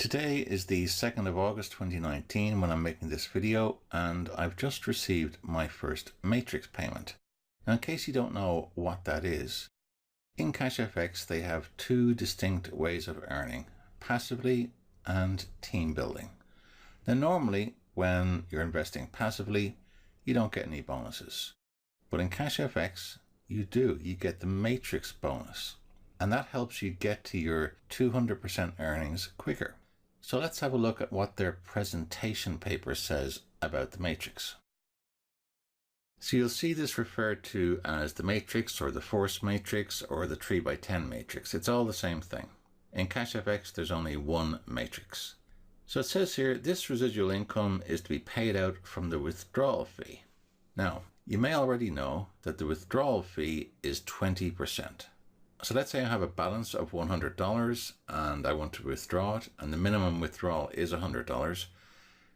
Today is the 2nd of August 2019 when I'm making this video, and I've just received my first matrix payment. Now, in case you don't know what that is, in CashFX they have two distinct ways of earning, passively and team building. Now normally when you're investing passively you don't get any bonuses, but in CashFX you do. You get the matrix bonus, and that helps you get to your 200% earnings quicker. So let's have a look at what their presentation paper says about the matrix. So you'll see this referred to as the matrix or the force matrix or the 3x10 matrix. It's all the same thing. In CashFX there's only one matrix. So it says here this residual income is to be paid out from the withdrawal fee. Now you may already know that the withdrawal fee is 20%. So let's say I have a balance of $100 and I want to withdraw it, and the minimum withdrawal is $100.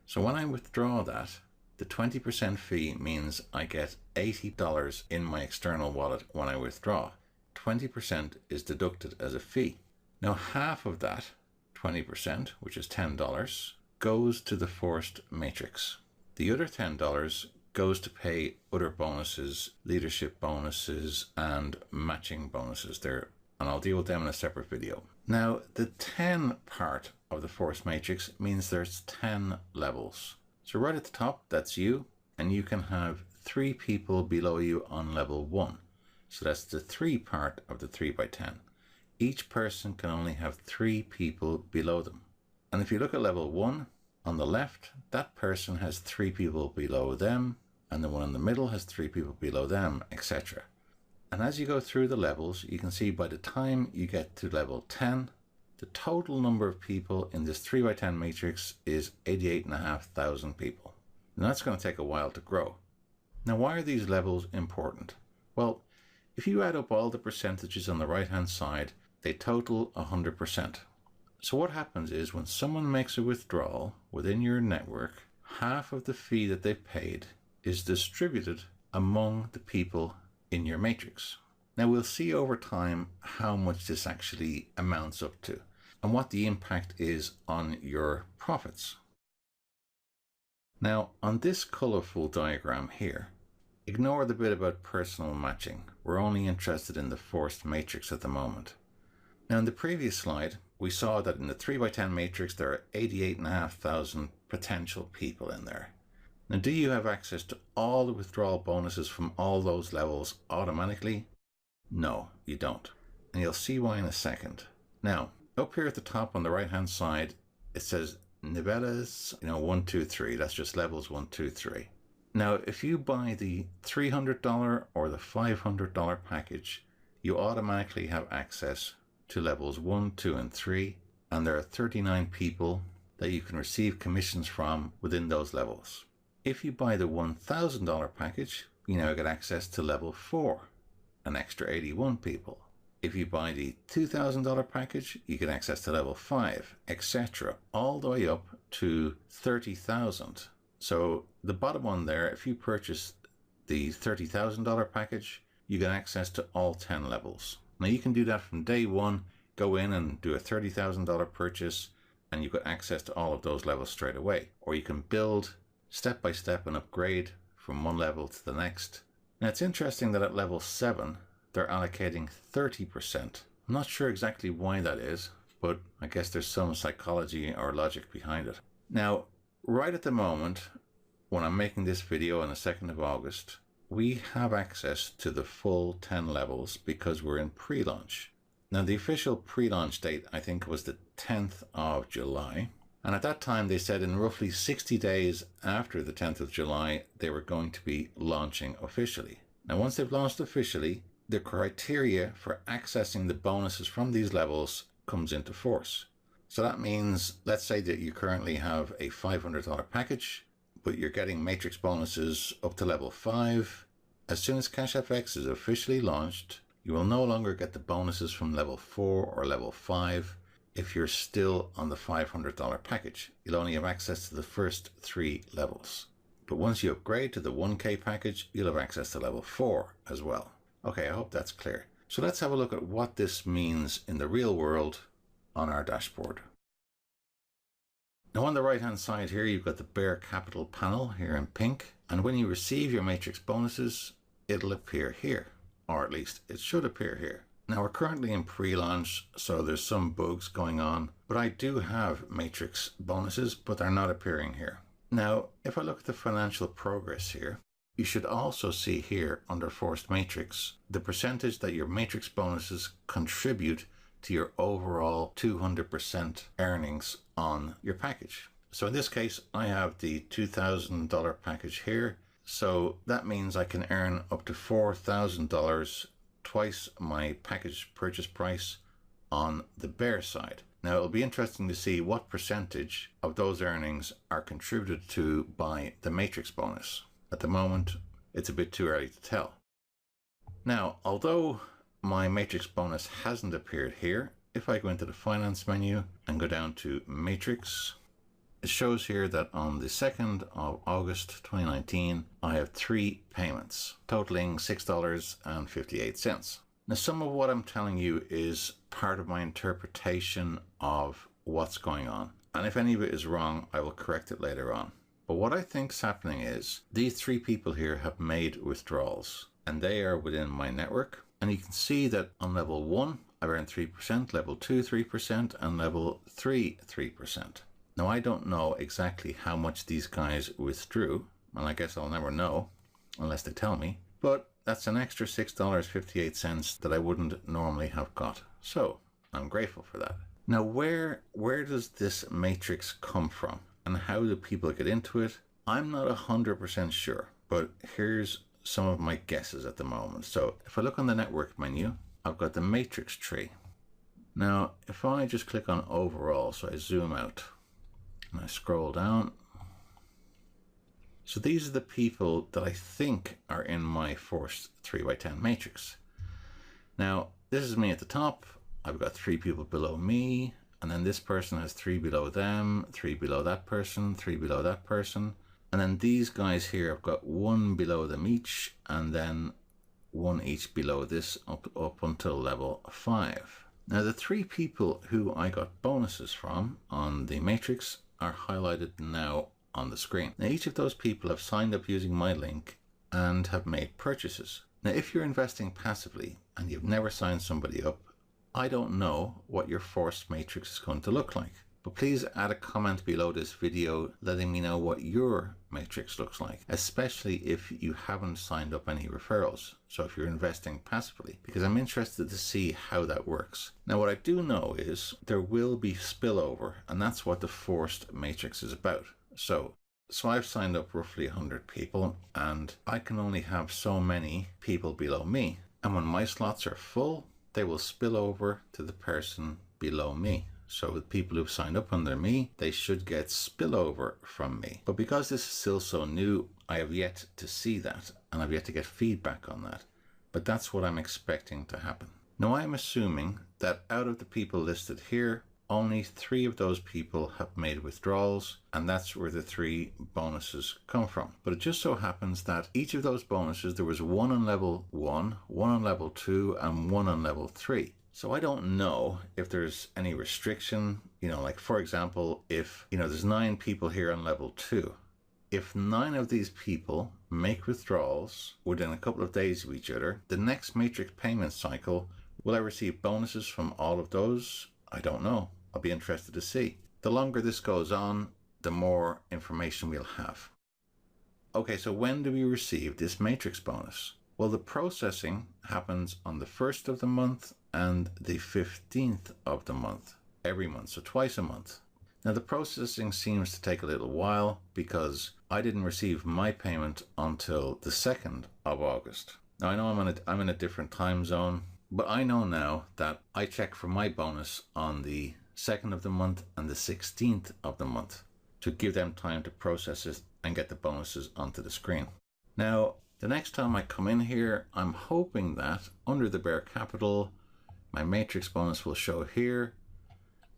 So when I withdraw that, the 20% fee means I get $80 in my external wallet when I withdraw. 20% is deducted as a fee. Now half of that 20%, which is $10, goes to the forced matrix. The other $10 goes to pay other bonuses, leadership bonuses and matching bonuses there, and I'll deal with them in a separate video. Now the 10 part of the force matrix means there's 10 levels. So right at the top, that's you, and you can have 3 people below you on level 1. So that's the 3 part of the 3x10. Each person can only have 3 people below them. And if you look at level 1 on the left, that person has 3 people below them, and the one in the middle has 3 people below them, etc. And as you go through the levels, you can see by the time you get to level 10, the total number of people in this 3x10 matrix is 88,500 people. And that's going to take a while to grow. Now, why are these levels important? Well, if you add up all the percentages on the right hand side, they total 100%. So what happens is when someone makes a withdrawal within your network, half of the fee that they've paid is distributed among the people in your matrix. Now we'll see over time how much this actually amounts up to and what the impact is on your profits. Now on this colorful diagram here, ignore the bit about personal matching. We're only interested in the forced matrix at the moment. Now in the previous slide, we saw that in the 3x10 matrix there are 88,500 potential people in there. Now, do you have access to all the withdrawal bonuses from all those levels automatically? No, you don't. And you'll see why in a second. Now, up here at the top on the right hand side, it says niveles, 1, 2, 3. That's just levels 1, 2, 3. Now, if you buy the $300 or the $500 package, you automatically have access to levels 1, 2, and 3. And there are 39 people that you can receive commissions from within those levels. If you buy the $1,000 package, you now get access to level 4, an extra 81 people. If you buy the $2,000 package, you get access to level 5, etc., all the way up to 30,000. So the bottom one there, if you purchase the $30,000 package, you get access to all 10 levels. Now you can do that from day one, go in and do a $30,000 purchase, and you've got access to all of those levels straight away. Or you can build step by step and upgrade from one level to the next. Now it's interesting that at level 7 they're allocating 30%. I'm not sure exactly why that is, but I guess there's some psychology or logic behind it. Now right at the moment when I'm making this video on the 2nd of August, we have access to the full 10 levels because we're in pre-launch. Now the official pre-launch date I think was the 10th of July. And at that time, they said in roughly 60 days after the 10th of July, they were going to be launching officially. Now, once they've launched officially, the criteria for accessing the bonuses from these levels comes into force. So that means, let's say that you currently have a $500 package, but you're getting matrix bonuses up to level 5. As soon as CashFX is officially launched, you will no longer get the bonuses from level 4 or level 5. If you're still on the $500 package, you'll only have access to the first 3 levels. But once you upgrade to the 1K package, you'll have access to level 4 as well. Okay, I hope that's clear. So let's have a look at what this means in the real world on our dashboard. Now on the right hand side here, you've got the Bear Capital panel here in pink. And when you receive your matrix bonuses, it'll appear here, or at least it should appear here. Now we're currently in pre-launch, so there's some bugs going on, but I do have matrix bonuses, but they're not appearing here. Now, if I look at the financial progress here, you should also see here under Forced Matrix, the percentage that your matrix bonuses contribute to your overall 200% earnings on your package. So in this case, I have the $2,000 package here. So that means I can earn up to $4,000, twice my package purchase price on the Bear side. Now it'll be interesting to see what percentage of those earnings are contributed to by the matrix bonus. At the moment, it's a bit too early to tell. Now, although my matrix bonus hasn't appeared here, if I go into the finance menu and go down to matrix, it shows here that on the 2nd of August 2019, I have 3 payments totaling $6.58. Now, some of what I'm telling you is part of my interpretation of what's going on. And if any of it is wrong, I will correct it later on. But what I think is happening is these 3 people here have made withdrawals and they are within my network. And you can see that on level 1, I've earned 3%, level 2, 3%, and level 3, 3%. Now, I don't know exactly how much these guys withdrew, and I guess I'll never know unless they tell me, but that's an extra $6.58 that I wouldn't normally have got. So I'm grateful for that. Now, where does this matrix come from and how do people get into it? I'm not 100% sure, but here's some of my guesses at the moment. So if I look on the network menu, I've got the matrix tree. Now, if I just click on overall, so I zoom out and I scroll down. So these are the people that I think are in my forced 3x10 matrix. Now, this is me at the top. I've got 3 people below me, and then this person has 3 below them, 3 below that person, 3 below that person. And then these guys here, I've got 1 below them each, and then 1 each below this up until level 5. Now, the 3 people who I got bonuses from on the matrix are highlighted now on the screen. Now, each of those people have signed up using my link and have made purchases. Now, if you're investing passively and you've never signed somebody up, I don't know what your forced matrix is going to look like. But please add a comment below this video letting me know what your matrix looks like, especially if you haven't signed up any referrals. So if you're investing passively, because I'm interested to see how that works. Now, what I do know is there will be spillover, and that's what the forced matrix is about. So I've signed up roughly 100 people, and I can only have so many people below me. And when my slots are full, they will spill over to the person below me. So with people who've signed up under me, they should get spillover from me. But because this is still so new, I have yet to see that, and I've yet to get feedback on that. But that's what I'm expecting to happen. Now, I'm assuming that out of the people listed here, only 3 of those people have made withdrawals, and that's where the 3 bonuses come from. But it just so happens that each of those bonuses, there was 1 on level 1, 1 on level 2, and 1 on level 3. So I don't know if there's any restriction, like for example, if, there's 9 people here on level 2. If 9 of these people make withdrawals within a couple of days of each other, the next matrix payment cycle, will I receive bonuses from all of those? I don't know. I'll be interested to see. The longer this goes on, the more information we'll have. Okay, so when do we receive this matrix bonus? Well, the processing happens on the 1st of the month and the 15th of the month, every month, so twice a month. Now, the processing seems to take a little while because I didn't receive my payment until the 2nd of August. Now, I know I'm in a different time zone, but I know now that I check for my bonus on the 2nd of the month and the 16th of the month to give them time to process it and get the bonuses onto the screen. Now, the next time I come in here, I'm hoping that under the Bear Capital, my matrix bonus will show here,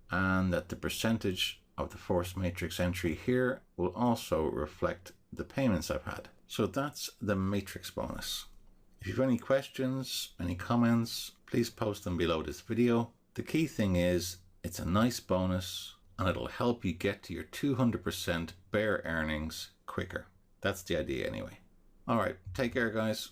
and that the percentage of the forced matrix entry here will also reflect the payments I've had. So that's the matrix bonus. If you have any questions, any comments, please post them below this video. The key thing is it's a nice bonus. and it'll help you get to your 200% bear earnings quicker. That's the idea anyway. All right, take care, guys.